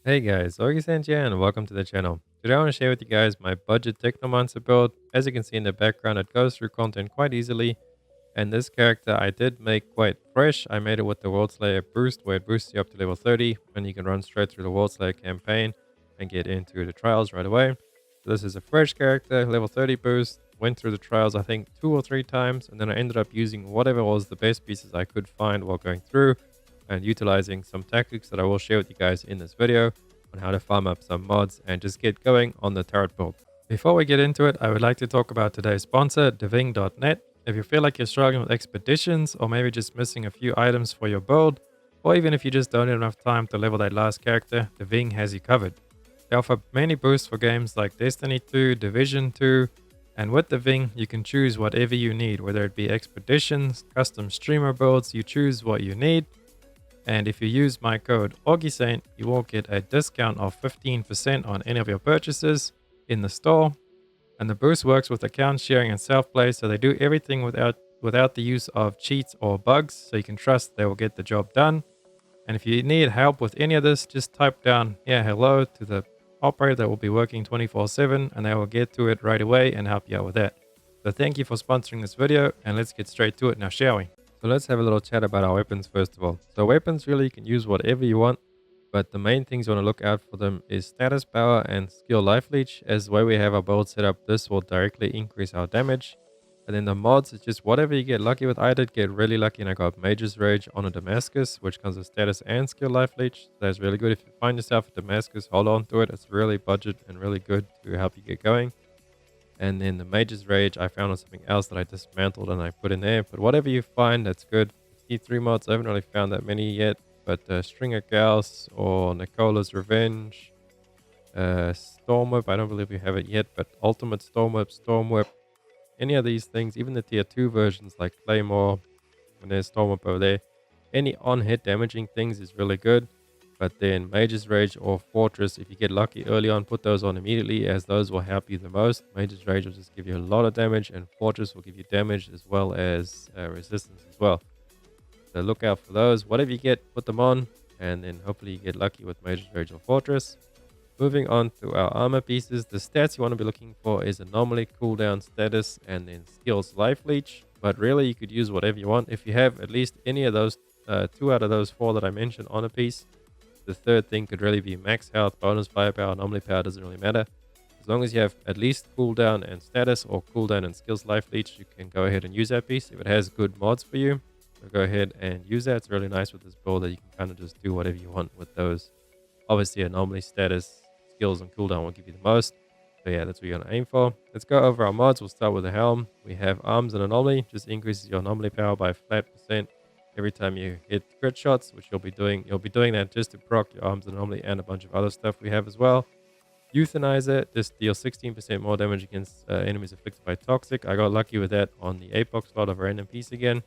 Hey guys, Ascension here and welcome to the channel. Today I want to share with you guys my budget Techno monster build. As you can see in the background, it goes through content quite easily. And this character I did make quite fresh. I made it with the Worldslayer boost, where it boosts you up to level 30 and you can run straight through the Worldslayer campaign and get into the trials right away. So this is a fresh character, level 30 boost. Went through the trials I think 2 or 3 times, and then I ended up using whatever was the best pieces I could find while going through and utilizing some tactics that I will share with you guys in this video on how to farm up some mods and just get going on the turret build. Before we get into it, I would like to talk about today's sponsor, deving.net. If you feel like you're struggling with expeditions or maybe just missing a few items for your build, or even if you just don't have enough time to level that last character, Deving has you covered. They offer many boosts for games like Destiny 2, Division 2, and with Deving, you can choose whatever you need, whether it be expeditions, custom streamer builds, you choose what you need. And if you use my code AUGISAINT, you will get a discount of 15% on any of your purchases in the store. And the boost works with account sharing and self-play, so they do everything without the use of cheats or bugs, so you can trust they will get the job done. And if you need help with any of this, just type down hello to the operator that will be working 24/7, and they will get to it right away and help you out with that. So thank you for sponsoring this video, and let's get straight to it now, shall we? So let's have a little chat about our weapons first of all. So weapons, really you can use whatever you want, but the main things you want to look out for them is status power and skill life leech. As the way we have our build set up, this will directly increase our damage. And then the mods is just whatever you get lucky with. I did get really lucky and I got Mage's Rage on a Damascus, which comes with status and skill life leech. So that's really good. If you find yourself a Damascus, hold on to it. It's really budget and really good to help you get going. And then the Mage's Rage, I found on something else that I dismantled and I put in there. But whatever you find, that's good. T3 mods, I haven't really found that many yet. But Stringer Gauss or Nicola's Revenge, Storm Whip, I don't believe we have it yet. But Ultimate Storm Whip, any of these things, even the tier 2 versions like Claymore, and there's Storm Whip over there. Any on-hit damaging things is really good. But then Mage's Rage or Fortress, if you get lucky early on, put those on immediately, as those will help you the most. Mage's Rage will just give you a lot of damage, and Fortress will give you damage as well as resistance as well. So look out for those. Whatever you get, put them on, and then hopefully you get lucky with Mage's Rage or Fortress. Moving on to our armor pieces, the stats you want to be looking for is anomaly, cooldown, status, and then skills life leech. But really, you could use whatever you want. If you have at least any of those, 2 out of those 4 that I mentioned on a piece, the third thing could really be max health, bonus firepower, anomaly power, doesn't really matter. As long as you have at least cooldown and status, or cooldown and skills life leech, you can go ahead and use that piece. If it has good mods for you, so go ahead and use that. It's really nice with this build that you can kind of just do whatever you want with those. Obviously, anomaly, status, skills, and cooldown will give you the most. So yeah, that's what you're going to aim for. Let's go over our mods. We'll start with the helm. We have arms and anomaly, just increases your anomaly power by a flat percent every time you hit crit shots, which you'll be doing that just to proc your arms anomaly and a bunch of other stuff we have as well. Euthanizer, just deals 16% more damage against enemies afflicted by toxic. I got lucky with that on the Apox slot of a random piece again.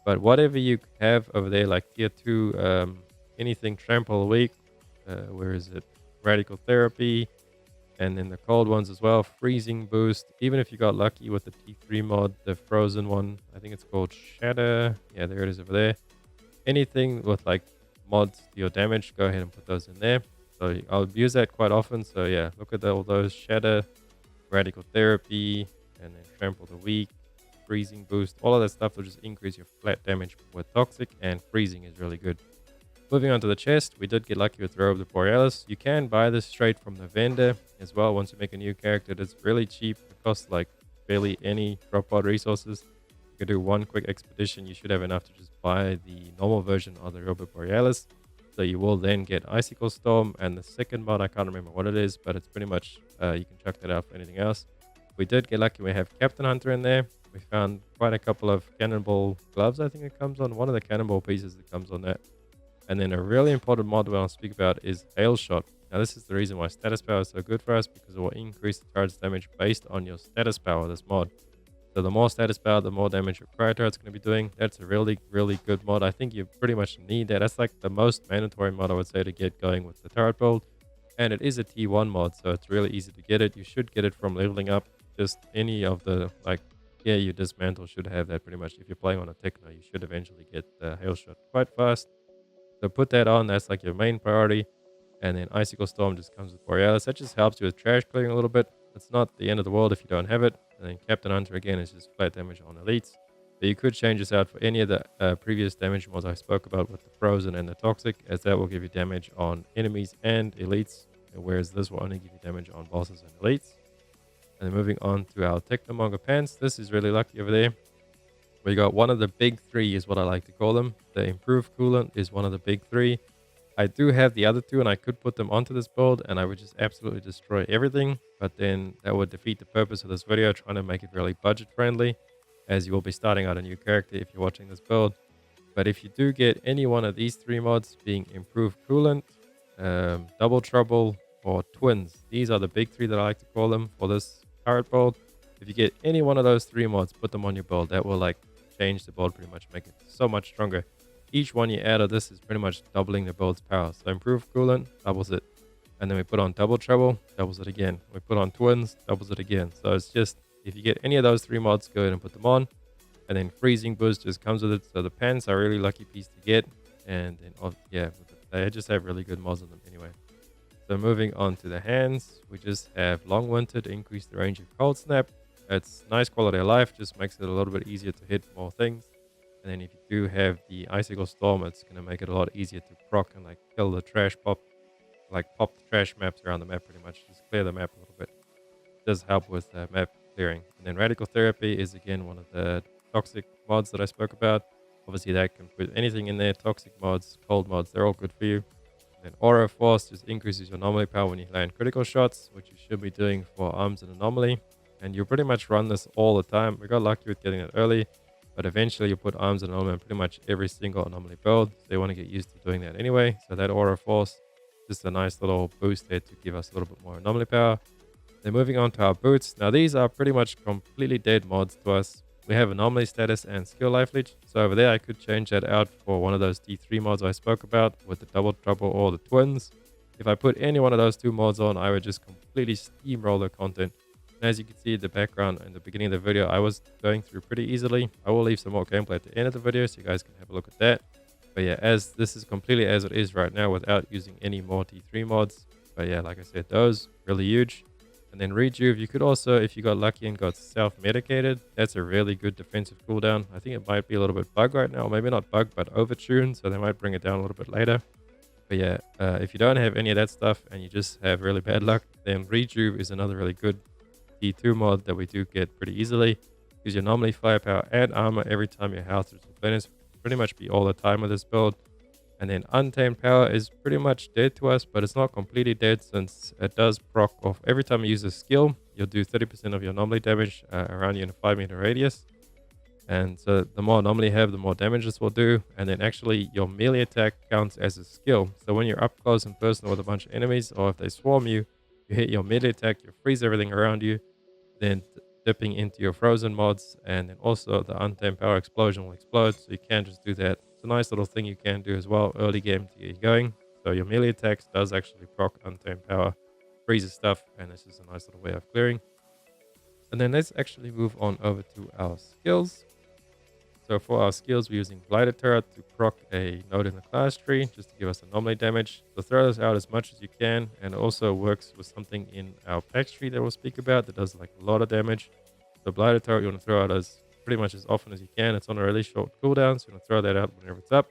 But whatever you have over there, like tier 2, anything trample weak, where is it? Radical therapy, and then the cold ones as well, freezing boost. Even if you got lucky with the T3 mod, the frozen one, I think it's called Shatter. Yeah, there it is over there. Anything with like mods to your damage, go ahead and put those in there. So I'll use that quite often. So yeah, look at all those: Shatter, Radical Therapy, and then Trample the Weak, freezing boost. All of that stuff will just increase your flat damage with toxic, and freezing is really good. Moving on to the chest, we did get lucky with Robe of Borealis. You can buy this straight from the vendor as well once you make a new character. It's really cheap. It costs like barely any drop pod resources. You can do one quick expedition. You should have enough to just buy the normal version of the Robe of Borealis. So you will then get Icicle Storm, and the second mod, I can't remember what it is, but it's pretty much, you can chuck that out for anything else. We did get lucky. We have Captain Hunter in there. We found quite a couple of Cannonball gloves, I think it comes on. One of the Cannonball pieces that comes on that. And then a really important mod we want to speak about is Hail Shot. Now this is the reason why status power is so good for us, because it will increase the turret's damage based on your status power, this mod. So the more status power, the more damage your cryo turret's going to be doing. That's a really, really good mod. I think you pretty much need that. That's like the most mandatory mod I would say to get going with the turret build. And it is a T1 mod, so it's really easy to get it. You should get it from leveling up. Just any of the, you dismantle should have that pretty much. If you're playing on a Techno, you should eventually get the Hail Shot quite fast. So put that on, that's like your main priority. And then Icicle Storm just comes with Borealis. That just helps you with trash clearing a little bit. It's not the end of the world if you don't have it. And then Captain Hunter again is just flat damage on elites. But you could change this out for any of the previous damage mods I spoke about with the Frozen and the Toxic, as that will give you damage on enemies and elites, whereas this will only give you damage on bosses and elites. And then moving on to our Techno pants. This is really lucky over there. We got one of the big three is what I like to call them. The improved coolant is one of the big three. I do have the other two, and I could put them onto this build, and I would just absolutely destroy everything. But then that would defeat the purpose of this video, trying to make it really budget friendly, as you will be starting out a new character if you're watching this build. But if you do get any one of these three mods, being improved coolant, double trouble, or twins, these are the big three that I like to call them for this turret build. If you get any one of those three mods, put them on your build. That will like change the build pretty much, make it so much stronger. Each one you add of this is pretty much doubling the build's power. So improved coolant doubles it, and then we put on double trouble, doubles it again. We put on twins, doubles it again. So it's just, if you get any of those three mods, go ahead and put them on. And then freezing boost just comes with it. So the pants are a really lucky piece to get. And then yeah, they just have really good mods on them anyway. So moving on to the hands, we just have long winter to increase the range of cold snap. It's nice quality of life, just makes it a little bit easier to hit more things. And then if you do have the Icicle Storm, it's going to make it a lot easier to proc and like kill the trash pop the trash maps around the map pretty much. Just clear the map a little bit. It does help with map clearing. And then Radical Therapy is again one of the toxic mods that I spoke about. Obviously that can put anything in there. Toxic mods, cold mods, they're all good for you. And then Aura Force just increases your anomaly power when you land critical shots, which you should be doing for arms and anomaly. And you pretty much run this all the time. We got lucky with getting it early. But eventually you put arms and anomaly on pretty much every single anomaly build. So you want to get used to doing that anyway. So that Aura Force, just a nice little boost there to give us a little bit more anomaly power. Then moving on to our boots. Now these are pretty much completely dead mods to us. We have anomaly status and skill life leech. So over there I could change that out for one of those D3 mods I spoke about with the double trouble or the twins. If I put any one of those two mods on, I would just completely steamroll the content. As you can see in the background in the beginning of the video, I was going through pretty easily. I will leave some more gameplay at the end of the video so you guys can have a look at that. But yeah, as this is completely as it is right now without using any more T3 mods. But yeah, like I said, those really huge. And then Rejuve, you could also, if you got lucky and got self-medicated, that's a really good defensive cooldown. I think it might be a little bit bug right now, maybe not bug, but overtuned, so they might bring it down a little bit later. But yeah, if you don't have any of that stuff and you just have really bad luck, then Rejuve is another really good D2 mod that we do get pretty easily. Use your anomaly, firepower, and armor every time your health is replenished. Pretty much be all the time with this build. And then Untamed Power is pretty much dead to us, but it's not completely dead since it does proc off. Every time you use a skill, you'll do 30% of your anomaly damage around you in a 5-meter radius. And so the more anomaly you have, the more damage this will do. And then actually your melee attack counts as a skill. So when you're up close and personal with a bunch of enemies, or if they swarm you, you hit your melee attack, you freeze everything around you, then dipping into your frozen mods, and then also the Untamed Power explosion will explode, so you can just do that. It's a nice little thing you can do as well early game to get you going. So your melee attacks does actually proc Untamed Power, freezes stuff, and this is a nice little way of clearing. And then let's actually move on over to our skills. So for our skills, we're using Blighted Turret to proc a node in the class tree, just to give us anomaly damage. So throw this out as much as you can, and it also works with something in our Pax Tree that we'll speak about that does like a lot of damage. So Blighted Turret you want to throw out as pretty much as often as you can. It's on a really short cooldown, so you want to throw that out whenever it's up.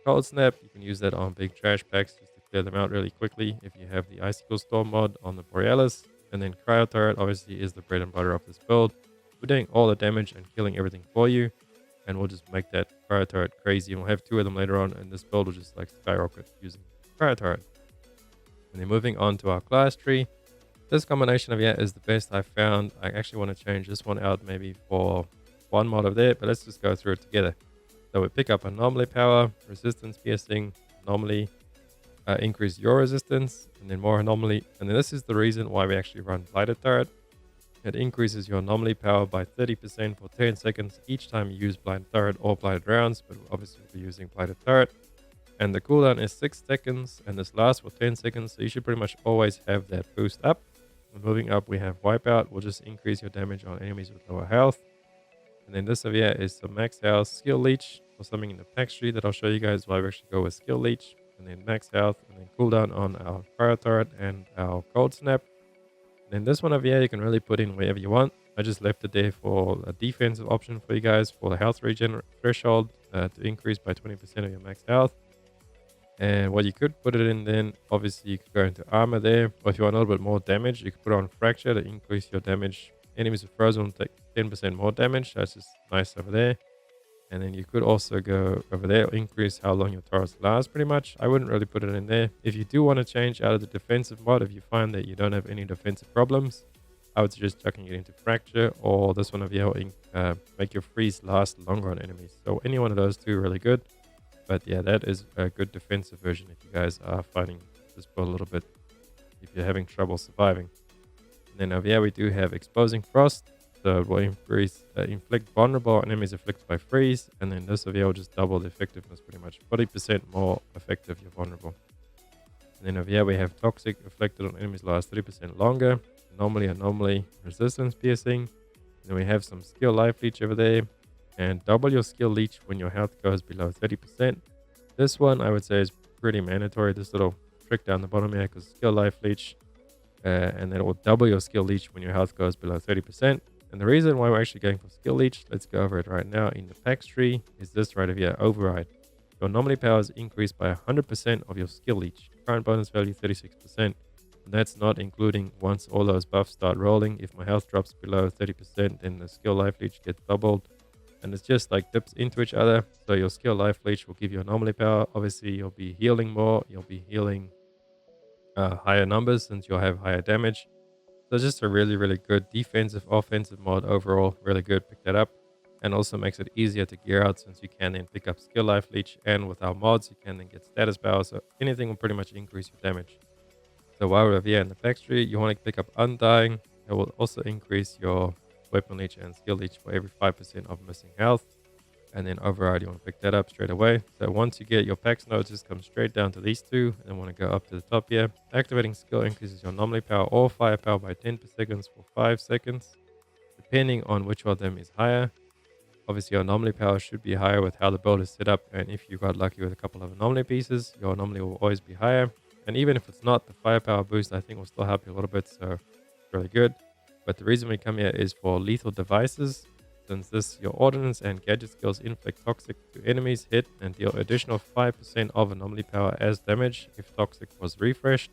Cold Snap, you can use that on big trash packs just to clear them out really quickly if you have the Icicle Storm mod on the Borealis. And then Cryo Turret obviously is the bread and butter of this build. We're doing all the damage and killing everything for you. And we'll just make that Cryo Turret crazy. And we'll have 2 of them later on. And this build will just like skyrocket using Cryo Turret. And then moving on to our class tree. This combination of is the best I've found. I actually want to change this one out maybe for one mod of there. But let's just go through it together. So we pick up anomaly power, resistance piercing, anomaly, increase your resistance, and then more anomaly. And then this is the reason why we actually run Blighted Turret. It increases your anomaly power by 30% for 10 seconds each time you use Blighted Turret or Blighted Rounds, but obviously we'll be using Blighted Turret. And the cooldown is 6 seconds, and this lasts for 10 seconds, so you should pretty much always have that boost up. And moving up, we have Wipeout, will just increase your damage on enemies with lower health. And then this over here is some max health skill leech, or something in the Pax Tree that I'll show you guys why we actually go with skill leech. and then max health, and then cooldown on our cryo turret and our cold snap. And then this one over here, you can really put in wherever you want. I just left it there for a defensive option for you guys for the health regen threshold to increase by 20% of your max health. And what you could put it in then, obviously you could go into armor there. Or if you want a little bit more damage, you could put on fracture to increase your damage. Enemies with frozen will take 10% more damage. That's just nice over there. And then you could also go over there, increase how long your turrets last pretty much. I wouldn't really put it in there. If you do want to change out of the defensive mod, if you find that you don't have any defensive problems, I would suggest chucking it into fracture, or this one over here will make your freeze last longer on enemies. So any one of those two are really good. But yeah, that is a good defensive version if you guys are finding this build a little bit, if you're having trouble surviving. And then over here we do have Exposing Frost. So it will increase, inflict vulnerable enemies afflicted by freeze. And then this over here will just double the effectiveness pretty much. 40% more effective you're vulnerable. And then over here we have Toxic, afflicted on enemies last 30% longer. Anomaly, resistance piercing. And then we have some skill life leech over there. And double your skill leech when your health goes below 30%. This one I would say is pretty mandatory. This little trick down the bottom here, because skill life leech. And then it will double your skill leech when your health goes below 30%. And the reason why we're actually going for skill leech, let's go over it right now in the Pax Tree, is this right over here, override. Your anomaly powers increase by 100% of your skill leech. Current bonus value 36%. And that's not including once all those buffs start rolling. If my health drops below 30%, then the skill life leech gets doubled. And it's just like dips into each other. So your skill life leech will give you anomaly power. Obviously, you'll be healing more. You'll be healing higher numbers since you'll have higher damage. So it's just a really, really good defensive, offensive mod overall. Really good. Pick that up. And also makes it easier to gear out since you can then pick up skill life leech. And with our mods, you can then get status power. So anything will pretty much increase your damage. So while we're over here in the Pax Tree, you want to pick up Undying. It will also increase your weapon leech and skill leech for every 5% of missing health. And then override, you want to pick that up straight away. So once you get your Pax nodes, just come straight down to these two and want to go up to the top here. Activating skill increases your anomaly power or firepower by 10 per seconds for 5 seconds, depending on which of them is higher. Obviously, your anomaly power should be higher with how the build is set up. And if you got lucky with a couple of anomaly pieces, your anomaly will always be higher. And even if it's not, the firepower boost, I think will still help you a little bit. So it's really good. But the reason we come here is for lethal devices. Since this, your ordnance and gadget skills inflict toxic to enemies, hit, and deal additional 5% of anomaly power as damage if toxic was refreshed.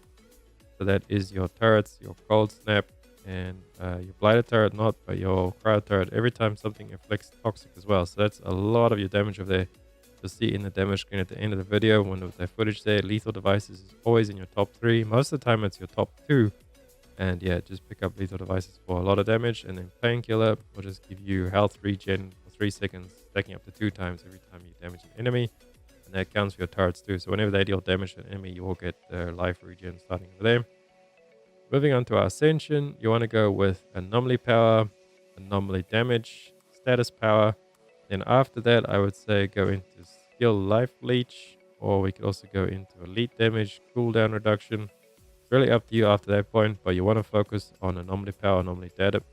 So that is your turrets, your cold snap, and your blighted turret not, but your cryo turret every time something inflicts toxic as well. So that's a lot of your damage over there. You'll see in the damage screen at the end of the video when with that footage there, lethal devices is always in your top 3. Most of the time it's your top 2. And yeah, just pick up lethal devices for a lot of damage. And then painkiller will just give you health regen for 3 seconds, stacking up to 2 times every time you damage an enemy. And that counts for your turrets too. So whenever they deal damage to an enemy, you will get their life regen starting over there. Moving on to our Ascension, you want to go with anomaly power, anomaly damage, status power. Then after that, I would say go into skill life leech, or we could also go into elite damage, cooldown reduction. Really up to you after that point, but you want to focus on anomaly power, anomaly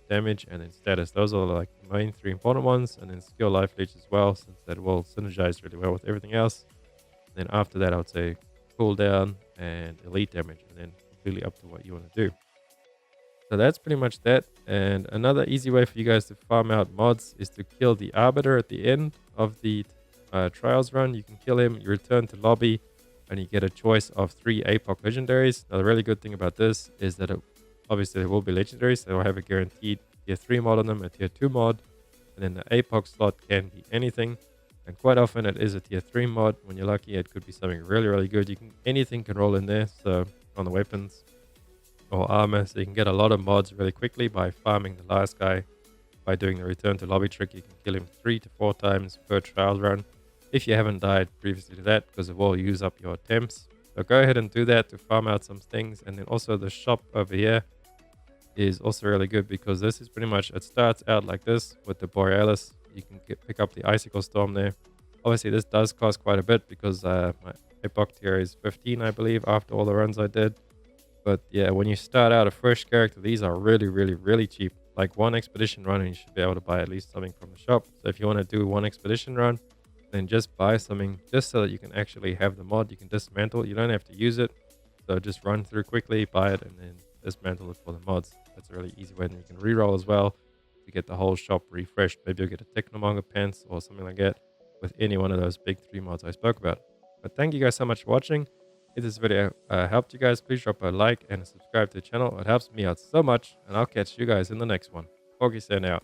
damage, and then status. Those are like the main 3 important ones, and then skill life leech as well, since that will synergize really well with everything else. Then after that, I would say cooldown and elite damage, and then completely up to what you want to do. So that's pretty much that. And another easy way for you guys to farm out mods is to kill the Arbiter at the end of the trials run. You can kill him, you return to lobby, and you get a choice of 3 APOC legendaries. Now, the really good thing about this is that obviously there will be legendaries. They will have a guaranteed tier 3 mod on them, a tier 2 mod. And then the APOC slot can be anything. And quite often it is a tier 3 mod. When you're lucky, it could be something really, really good. Anything can roll in there. So on the weapons or armor. So you can get a lot of mods really quickly by farming the last guy. By doing the return to lobby trick, you can kill him 3 to 4 times per trial run. If you haven't died previously to that, because it will use up your attempts. So go ahead and do that to farm out some things. And then also the shop over here is also really good, because this is pretty much, it starts out like this with the Borealis. You can pick up the Icicle Storm there. Obviously this does cost quite a bit, because my epoch tier is 15, I believe, after all the runs I did. But yeah, when you start out a fresh character, these are really, really, really cheap. Like 1 expedition run and you should be able to buy at least something from the shop. So if you want to do 1 expedition run, then just buy something just so that you can actually have the mod. You can dismantle. You don't have to use it. So just run through quickly, buy it, and then dismantle it for the mods. That's a really easy way. And you can reroll as well to get the whole shop refreshed. Maybe you'll get a Techno pants or something like that with any one of those big 3 mods I spoke about. But thank you guys so much for watching. If this video helped you guys, please drop a like and subscribe to the channel. It helps me out so much, and I'll catch you guys in the next one. Porky out.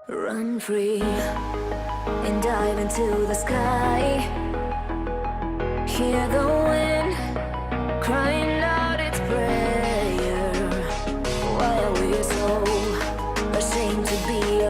Run free and dive into the sky. Hear the wind crying